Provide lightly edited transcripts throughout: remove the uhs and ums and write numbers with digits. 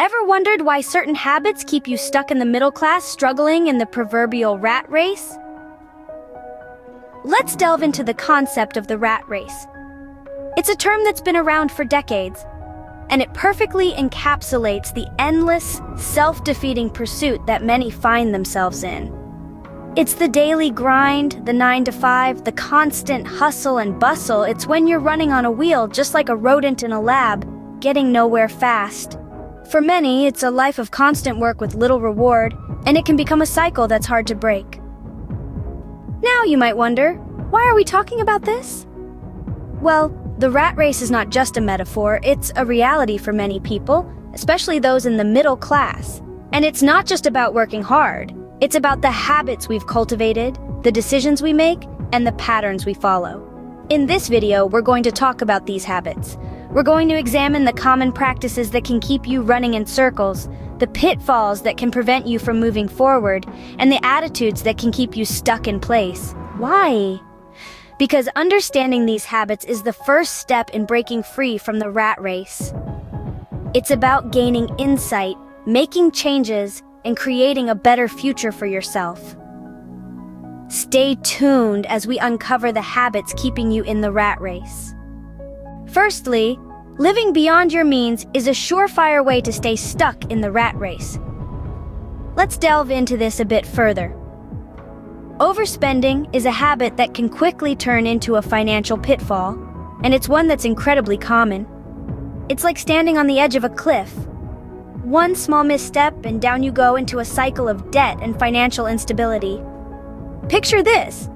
Ever wondered why certain habits keep you stuck in the middle class, struggling in the proverbial rat race? Let's delve into the concept of the rat race. It's a term that's been around for decades, and it perfectly encapsulates the endless, self-defeating pursuit that many find themselves in. It's the daily grind, the 9 to 5, the constant hustle and bustle. It's when you're running on a wheel just like a rodent in a lab, getting nowhere fast. For many, it's a life of constant work with little reward, and it can become a cycle that's hard to break. Now you might wonder, why are we talking about this? Well, the rat race is not just a metaphor, it's a reality for many people, especially those in the middle class. And it's not just about working hard, it's about the habits we've cultivated, the decisions we make, and the patterns we follow. In this video, we're going to talk about these habits. We're going to examine the common practices that can keep you running in circles, the pitfalls that can prevent you from moving forward, and the attitudes that can keep you stuck in place. Why? Because understanding these habits is the first step in breaking free from the rat race. It's about gaining insight, making changes, and creating a better future for yourself. Stay tuned as we uncover the habits keeping you in the rat race. Firstly, living beyond your means is a surefire way to stay stuck in the rat race. Let's delve into this a bit further. Overspending is a habit that can quickly turn into a financial pitfall, and it's one that's incredibly common. It's like standing on the edge of a cliff. One small misstep and down you go into a cycle of debt and financial instability. Picture this.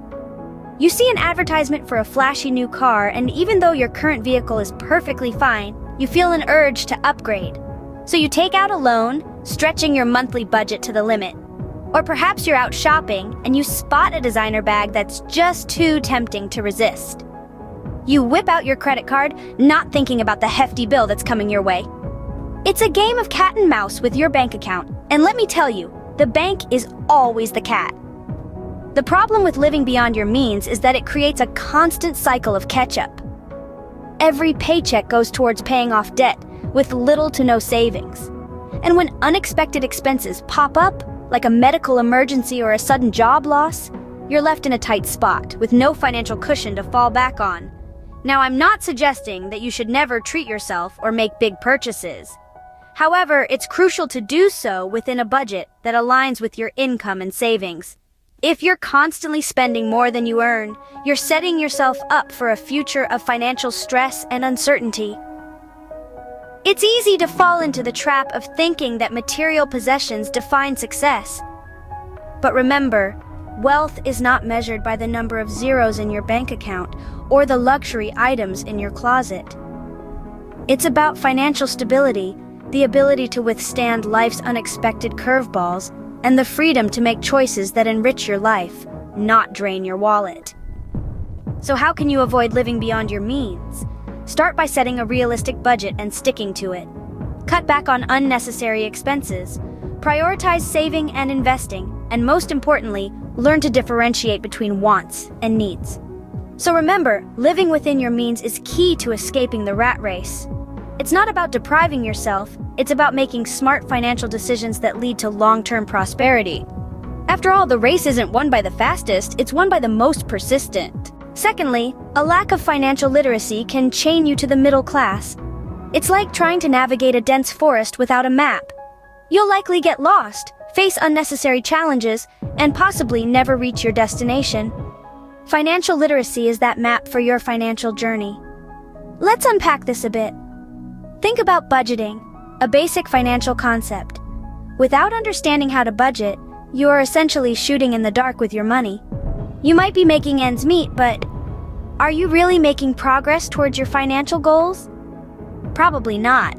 You see an advertisement for a flashy new car, and even though your current vehicle is perfectly fine, you feel an urge to upgrade. So you take out a loan, stretching your monthly budget to the limit. Or perhaps you're out shopping, and you spot a designer bag that's just too tempting to resist. You whip out your credit card, not thinking about the hefty bill that's coming your way. It's a game of cat and mouse with your bank account, and let me tell you, the bank is always the cat. The problem with living beyond your means is that it creates a constant cycle of catch-up. Every paycheck goes towards paying off debt, with little to no savings. And when unexpected expenses pop up, like a medical emergency or a sudden job loss, you're left in a tight spot, with no financial cushion to fall back on. Now, I'm not suggesting that you should never treat yourself or make big purchases. However, it's crucial to do so within a budget that aligns with your income and savings. If you're constantly spending more than you earn, you're setting yourself up for a future of financial stress and uncertainty. It's easy to fall into the trap of thinking that material possessions define success. But remember, wealth is not measured by the number of zeros in your bank account or the luxury items in your closet. It's about financial stability, the ability to withstand life's unexpected curveballs, and the freedom to make choices that enrich your life, not drain your wallet. So how can you avoid living beyond your means? Start by setting a realistic budget and sticking to it. Cut back on unnecessary expenses. Prioritize saving and investing, and most importantly, learn to differentiate between wants and needs. So remember, living within your means is key to escaping the rat race. It's not about depriving yourself, it's about making smart financial decisions that lead to long-term prosperity. After all, the race isn't won by the fastest, it's won by the most persistent. Secondly, a lack of financial literacy can chain you to the middle class. It's like trying to navigate a dense forest without a map. You'll likely get lost, face unnecessary challenges, and possibly never reach your destination. Financial literacy is that map for your financial journey. Let's unpack this a bit. Think about budgeting, a basic financial concept. Without understanding how to budget, you are essentially shooting in the dark with your money. You might be making ends meet, but are you really making progress towards your financial goals? Probably not.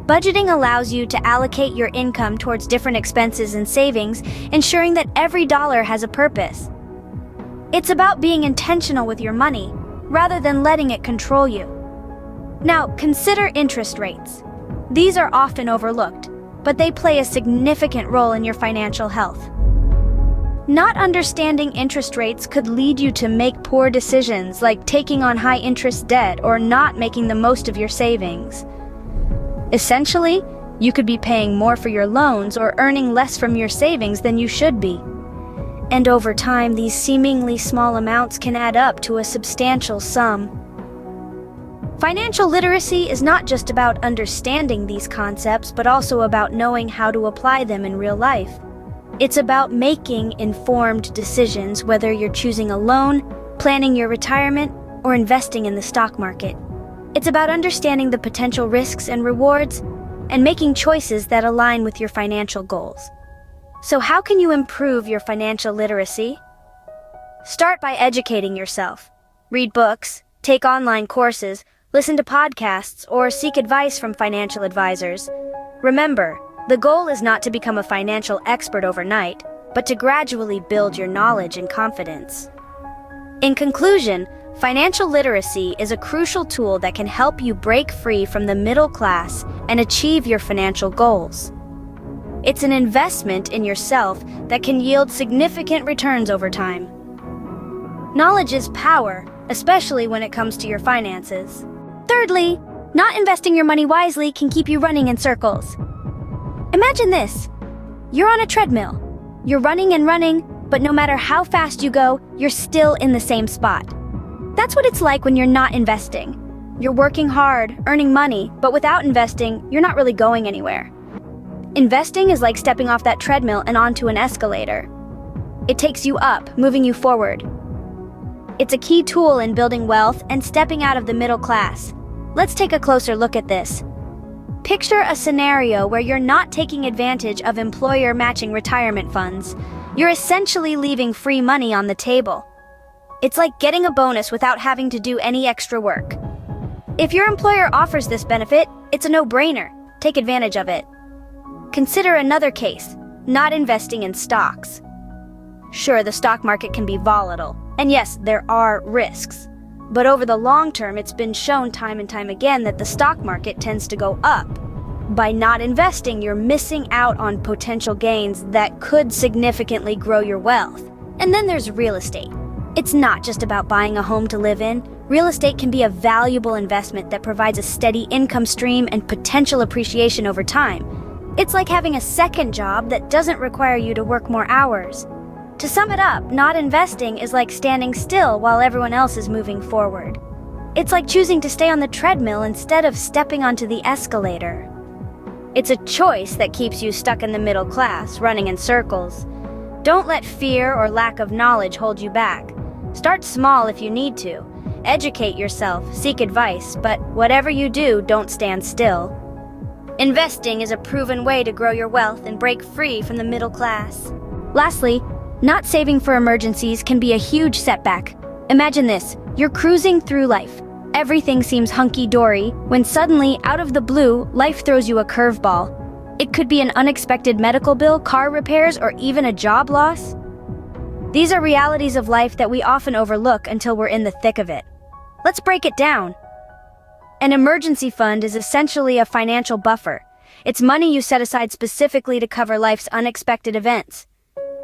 Budgeting allows you to allocate your income towards different expenses and savings, ensuring that every dollar has a purpose. It's about being intentional with your money, rather than letting it control you. Now, consider interest rates. These are often overlooked, but they play a significant role in your financial health. Not understanding interest rates could lead you to make poor decisions like taking on high-interest debt or not making the most of your savings. Essentially, You could be paying more for your loans or earning less from your savings than you should be. And over time, these seemingly small amounts can add up to a substantial sum. Financial literacy is not just about understanding these concepts, but also about knowing how to apply them in real life. It's about making informed decisions, whether you're choosing a loan, planning your retirement, or investing in the stock market. It's about understanding the potential risks and rewards, and making choices that align with your financial goals. So how can you improve your financial literacy? Start by educating yourself. Read books, take online courses, listen to podcasts, or seek advice from financial advisors. Remember, the goal is not to become a financial expert overnight, but to gradually build your knowledge and confidence. In conclusion, financial literacy is a crucial tool that can help you break free from the middle class and achieve your financial goals. It's an investment in yourself that can yield significant returns over time. Knowledge is power, especially when it comes to your finances. Thirdly, not investing your money wisely can keep you running in circles. Imagine this. You're on a treadmill. You're running and running, but no matter how fast you go, you're still in the same spot. That's what it's like when you're not investing. You're working hard, earning money, but without investing, you're not really going anywhere. Investing is like stepping off that treadmill and onto an escalator. It takes you up, moving you forward. It's a key tool in building wealth and stepping out of the middle class. Let's take a closer look at this. Picture a scenario where you're not taking advantage of employer matching retirement funds. You're essentially leaving free money on the table. It's like getting a bonus without having to do any extra work. If your employer offers this benefit, it's a no-brainer. Take advantage of it. Consider another case, not investing in stocks. Sure, the stock market can be volatile, and yes, there are risks. But over the long term, it's been shown time and time again that the stock market tends to go up. By not investing, you're missing out on potential gains that could significantly grow your wealth. And then there's real estate. It's not just about buying a home to live in. Real estate can be a valuable investment that provides a steady income stream and potential appreciation over time. It's like having a second job that doesn't require you to work more hours. To sum it up, not investing is like standing still while everyone else is moving forward. It's like choosing to stay on the treadmill instead of stepping onto the escalator. It's a choice that keeps you stuck in the middle class, running in circles. Don't let fear or lack of knowledge hold you back. Start small if you need to. Educate yourself, seek advice, but whatever you do, don't stand still. Investing is a proven way to grow your wealth and break free from the middle class. Lastly, not saving for emergencies can be a huge setback. Imagine this, you're cruising through life. Everything seems hunky-dory, when suddenly, out of the blue, life throws you a curveball. It could be an unexpected medical bill, car repairs, or even a job loss. These are realities of life that we often overlook until we're in the thick of it. Let's break it down. An emergency fund is essentially a financial buffer. It's money you set aside specifically to cover life's unexpected events.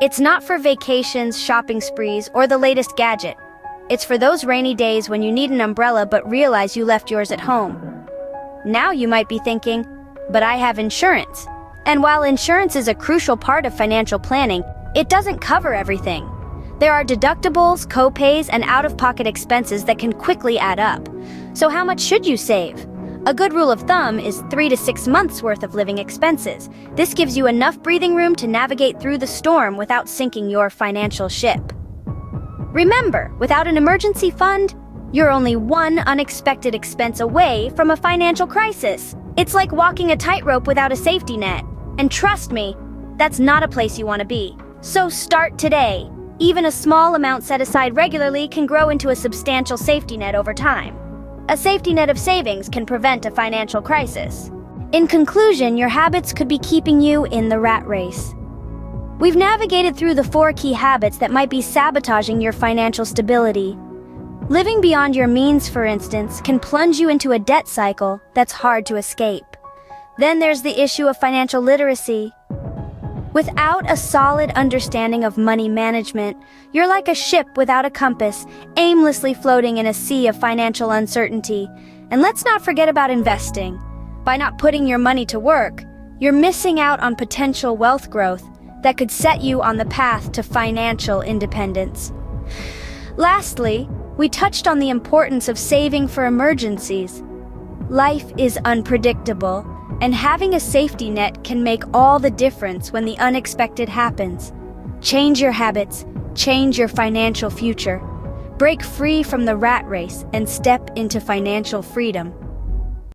It's not for vacations, shopping sprees, or the latest gadget. It's for those rainy days when you need an umbrella but realize you left yours at home. Now you might be thinking, but I have insurance. And while insurance is a crucial part of financial planning, it doesn't cover everything. There are deductibles, co-pays, and out-of-pocket expenses that can quickly add up. So how much should you save? A good rule of thumb is 3 to 6 months worth of living expenses. This gives you enough breathing room to navigate through the storm without sinking your financial ship. Remember, without an emergency fund, you're only one unexpected expense away from a financial crisis. It's like walking a tightrope without a safety net. And trust me, that's not a place you want to be. So start today. Even a small amount set aside regularly can grow into a substantial safety net over time. A safety net of savings can prevent a financial crisis. In conclusion, your habits could be keeping you in the rat race. We've navigated through the 4 key habits that might be sabotaging your financial stability. Living beyond your means, for instance, can plunge you into a debt cycle that's hard to escape. Then there's the issue of financial literacy. Without a solid understanding of money management, you're like a ship without a compass, aimlessly floating in a sea of financial uncertainty. And let's not forget about investing. By not putting your money to work, you're missing out on potential wealth growth that could set you on the path to financial independence. Lastly, we touched on the importance of saving for emergencies. Life is unpredictable, and having a safety net can make all the difference when the unexpected happens. Change your habits, change your financial future. Break free from the rat race and step into financial freedom.